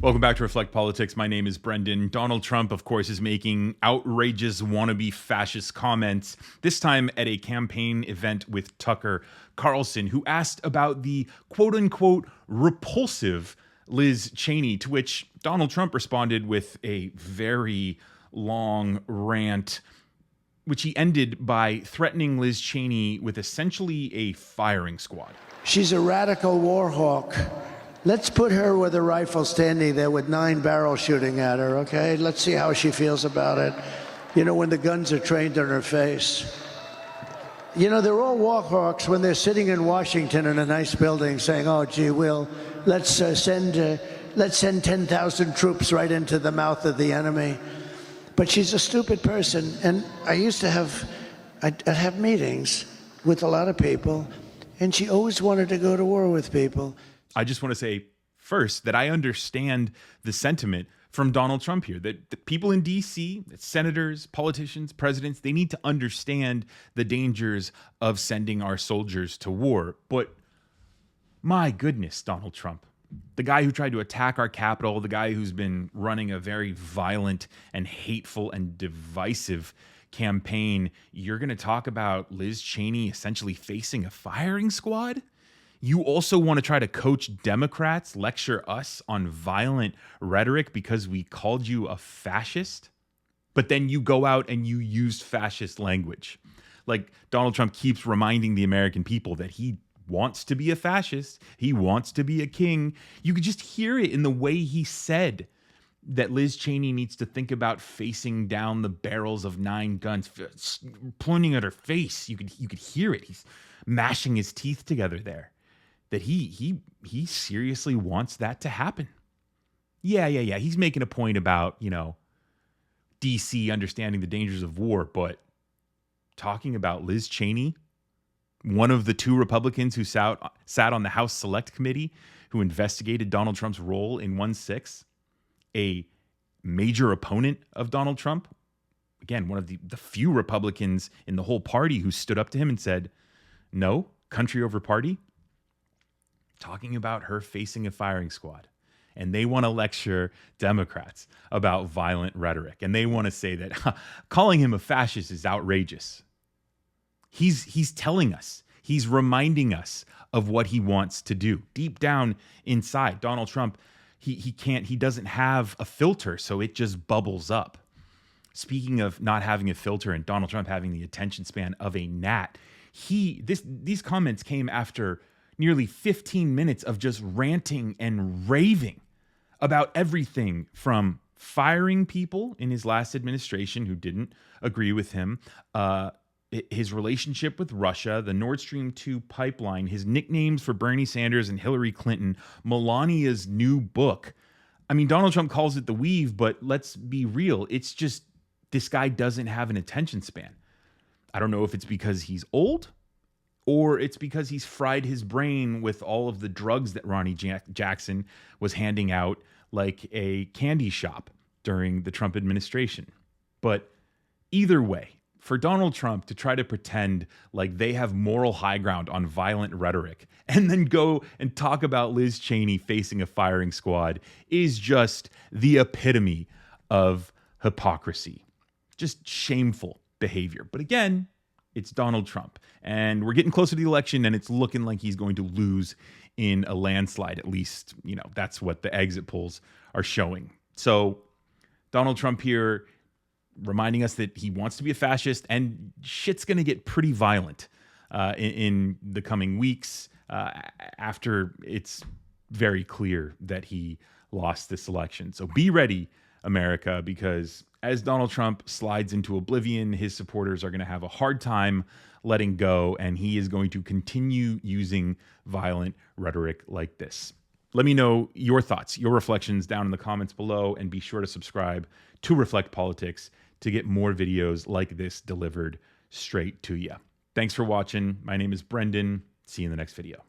Welcome back to Reflect Politics. My name is Brendan. Donald Trump, of course, is making outrageous wannabe fascist comments, this time at a campaign event with Tucker Carlson, who asked about the quote-unquote repulsive Liz Cheney, to which Donald Trump responded with a very long rant, which he ended by threatening Liz Cheney with essentially a firing squad. She's a radical war hawk. Let's put her with a rifle standing there with 9 barrels shooting at her, okay? Let's see how she feels about it. You know, when the guns are trained on her face. You know, they're all war hawks when they're sitting in Washington in a nice building saying, oh, gee, let's send 10,000 troops right into the mouth of the enemy. But she's a stupid person. And I used to I'd have meetings with a lot of people, and she always wanted to go to war with people. I just want to say first that I understand the sentiment from Donald Trump here, that the people in D.C., that senators, politicians, presidents, they need to understand the dangers of sending our soldiers to war. But my goodness, Donald Trump, the guy who tried to attack our Capitol, the guy who's been running a very violent and hateful and divisive campaign, you're going to talk about Liz Cheney essentially facing a firing squad? You also want to try to coach Democrats, lecture us on violent rhetoric because we called you a fascist? But then you go out and you used fascist language. Like Donald Trump keeps reminding the American people that he wants to be a fascist. He wants to be a king. You could just hear it in the way he said that Liz Cheney needs to think about facing down the barrels of 9 guns, pointing at her face. You could hear it. He's mashing his teeth together there. That he seriously wants that to happen. Yeah. He's making a point about, you know, DC understanding the dangers of war, but talking about Liz Cheney, one of the 2 Republicans who sat on the House Select Committee who investigated Donald Trump's role in 1/6, a major opponent of Donald Trump, again, one of the few Republicans in the whole party who stood up to him and said, no, country over party. Talking about her facing a firing squad. And they want to lecture Democrats about violent rhetoric. And they want to say that calling him a fascist is outrageous. He's telling us, he's reminding us of what he wants to do. Deep down inside, Donald Trump, he doesn't have a filter, so it just bubbles up. Speaking of not having a filter and Donald Trump having the attention span of a gnat, these comments came after nearly 15 minutes of just ranting and raving about everything from firing people in his last administration who didn't agree with him, his relationship with Russia, the Nord Stream 2 pipeline, his nicknames for Bernie Sanders and Hillary Clinton, Melania's new book. I mean, Donald Trump calls it the weave, but let's be real. It's just this guy doesn't have an attention span. I don't know if it's because he's old, or it's because he's fried his brain with all of the drugs that Ronnie Jackson was handing out like a candy shop during the Trump administration. But either way, for Donald Trump to try to pretend like they have moral high ground on violent rhetoric and then go and talk about Liz Cheney facing a firing squad is just the epitome of hypocrisy. Just shameful behavior. But again, it's Donald Trump, and we're getting closer to the election, and it's looking like he's going to lose in a landslide. At least, you know, that's what the exit polls are showing. So Donald Trump here reminding us that he wants to be a fascist, and shit's going to get pretty violent in the coming weeks after it's very clear that he lost this election. So be ready, America, because as Donald Trump slides into oblivion, his supporters are going to have a hard time letting go, and he is going to continue using violent rhetoric like this. Let me know your thoughts, your reflections down in the comments below, and be sure to subscribe to Reflect Politics to get more videos like this delivered straight to you. Thanks for watching. My name is Brendan. See you in the next video.